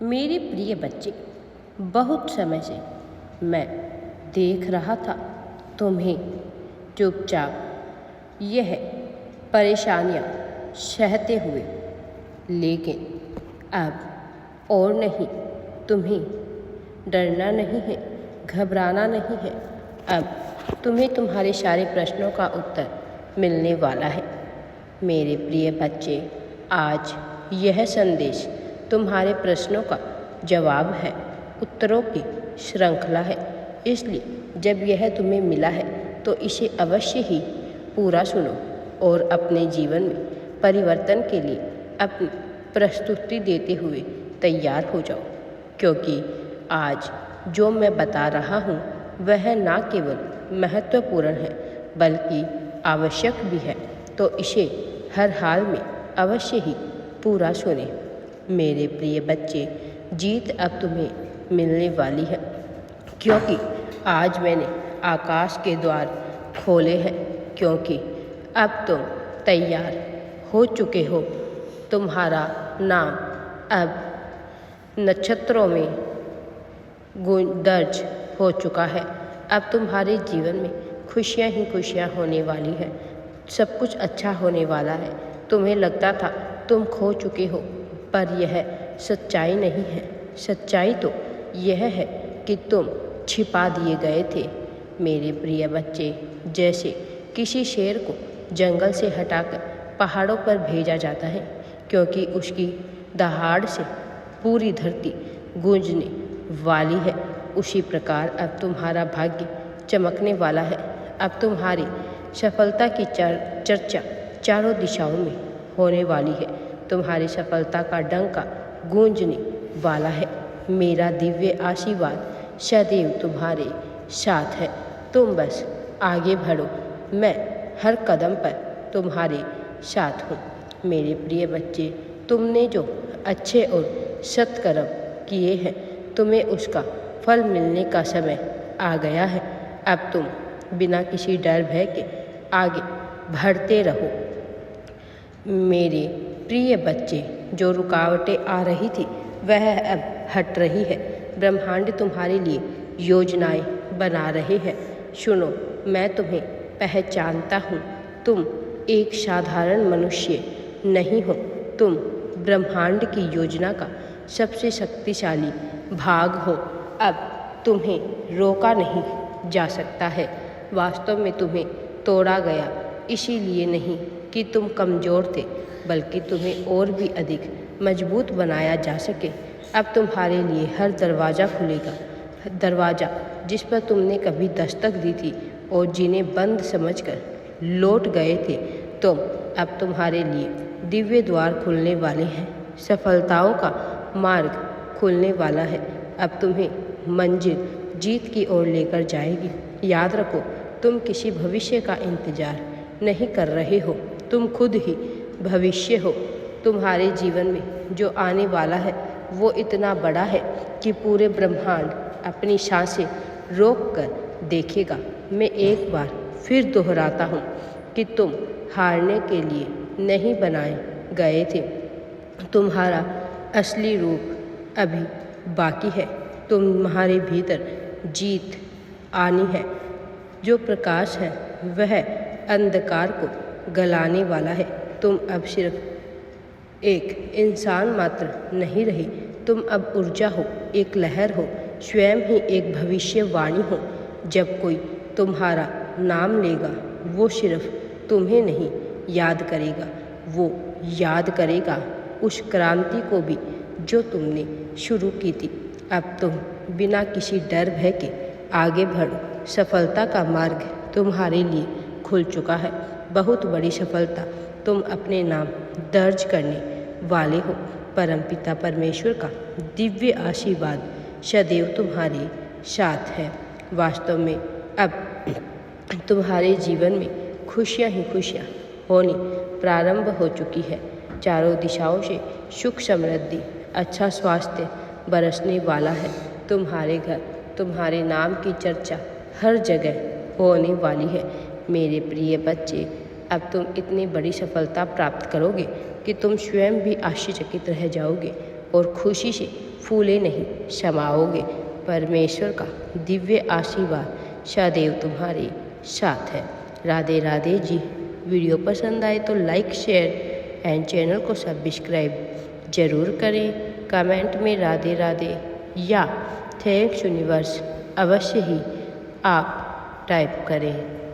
मेरे प्रिय बच्चे, बहुत समय से मैं देख रहा था तुम्हें चुपचाप यह परेशानियां सहते हुए, लेकिन अब और नहीं, तुम्हें डरना नहीं है, घबराना नहीं है। अब तुम्हें तुम्हारे सारे प्रश्नों का उत्तर मिलने वाला है। मेरे प्रिय बच्चे, आज यह संदेश तुम्हारे प्रश्नों का जवाब है, उत्तरों की श्रृंखला है। इसलिए जब यह तुम्हें मिला है तो इसे अवश्य ही पूरा सुनो और अपने जीवन में परिवर्तन के लिए अपनी प्रस्तुति देते हुए तैयार हो जाओ, क्योंकि आज जो मैं बता रहा हूँ वह न केवल महत्वपूर्ण है बल्कि आवश्यक भी है। तो इसे हर हाल में अवश्य ही पूरा सुने। मेरे प्रिय बच्चे, जीत अब तुम्हें मिलने वाली है, क्योंकि आज मैंने आकाश के द्वार खोले हैं, क्योंकि अब तुम तैयार हो चुके हो। तुम्हारा नाम अब नक्षत्रों में दर्ज हो चुका है। अब तुम्हारे जीवन में खुशियाँ ही खुशियाँ होने वाली है, सब कुछ अच्छा होने वाला है। तुम्हें लगता था तुम खो चुके हो, पर यह सच्चाई नहीं है। सच्चाई तो यह है कि तुम छिपा दिए गए थे। मेरे प्रिय बच्चे, जैसे किसी शेर को जंगल से हटाकर पहाड़ों पर भेजा जाता है, क्योंकि उसकी दहाड़ से पूरी धरती गूंजने वाली है, उसी प्रकार अब तुम्हारा भाग्य चमकने वाला है। अब तुम्हारी सफलता की चर्चा चारों दिशाओं में होने वाली है। तुम्हारी सफलता का डंका गूंजने वाला है। मेरा दिव्य आशीर्वाद सदैव तुम्हारे साथ है। तुम बस आगे बढ़ो, मैं हर कदम पर तुम्हारे साथ हूँ। मेरे प्रिय बच्चे, तुमने जो अच्छे और सत्कर्म किए हैं, तुम्हें उसका फल मिलने का समय आ गया है। अब तुम बिना किसी डर भय के आगे बढ़ते रहो। मेरे प्रिय बच्चे, जो रुकावटें आ रही थी वह अब हट रही है। ब्रह्मांड तुम्हारे लिए योजनाएं बना रहे हैं। सुनो, मैं तुम्हें पहचानता हूँ। तुम एक साधारण मनुष्य नहीं हो, तुम ब्रह्मांड की योजना का सबसे शक्तिशाली भाग हो। अब तुम्हें रोका नहीं जा सकता है। वास्तव में तुम्हें तोड़ा गया इसीलिए नहीं कि तुम कमज़ोर थे, बल्कि तुम्हें और भी अधिक मजबूत बनाया जा सके। अब तुम्हारे लिए हर दरवाज़ा खुलेगा, दरवाज़ा जिस पर तुमने कभी दस्तक दी थी और जिन्हें बंद समझकर लौट गए थे तुम, अब तुम्हारे लिए दिव्य द्वार खुलने वाले हैं। सफलताओं का मार्ग खुलने वाला है। अब तुम्हें मंजिल जीत की ओर लेकर जाएगी। याद रखो, तुम किसी भविष्य का इंतजार नहीं कर रहे हो, तुम खुद ही भविष्य हो। तुम्हारे जीवन में जो आने वाला है वो इतना बड़ा है कि पूरे ब्रह्मांड अपनी सांसें रोक कर देखेगा। मैं एक बार फिर दोहराता हूँ कि तुम हारने के लिए नहीं बनाए गए थे। तुम्हारा असली रूप अभी बाकी है। तुम्हारे भीतर जीत आनी है। जो प्रकाश है वह अंधकार को गलाने वाला है। तुम अब सिर्फ एक इंसान मात्र नहीं रही, तुम अब ऊर्जा हो, एक लहर हो, स्वयं ही एक भविष्यवाणी हो। जब कोई तुम्हारा नाम लेगा वो सिर्फ तुम्हें नहीं याद करेगा, वो याद करेगा उस क्रांति को भी जो तुमने शुरू की थी। अब तुम बिना किसी डर भय के आगे बढ़ो। सफलता का मार्ग तुम्हारे लिए खुल चुका है। बहुत बड़ी सफलता तुम अपने नाम दर्ज करने वाले हो। परमपिता परमेश्वर का दिव्य आशीर्वाद सदैव तुम्हारे साथ है। वास्तव में अब तुम्हारे जीवन में खुशियाँ ही खुशियाँ होनी प्रारंभ हो चुकी है। चारों दिशाओं से सुख समृद्धि, अच्छा स्वास्थ्य बरसने वाला है। तुम्हारे घर तुम्हारे नाम की चर्चा हर जगह होने वाली है। मेरे प्रिय बच्चे, अब तुम इतनी बड़ी सफलता प्राप्त करोगे कि तुम स्वयं भी आश्चर्यचकित रह जाओगे और खुशी से फूले नहीं समाओगे। परमेश्वर का दिव्य आशीर्वाद सदैव तुम्हारे साथ है। राधे राधे जी। वीडियो पसंद आए तो लाइक शेयर एंड चैनल को सब्सक्राइब जरूर करें। कमेंट में राधे राधे या थैंक्स यूनिवर्स अवश्य ही आप टाइप करें।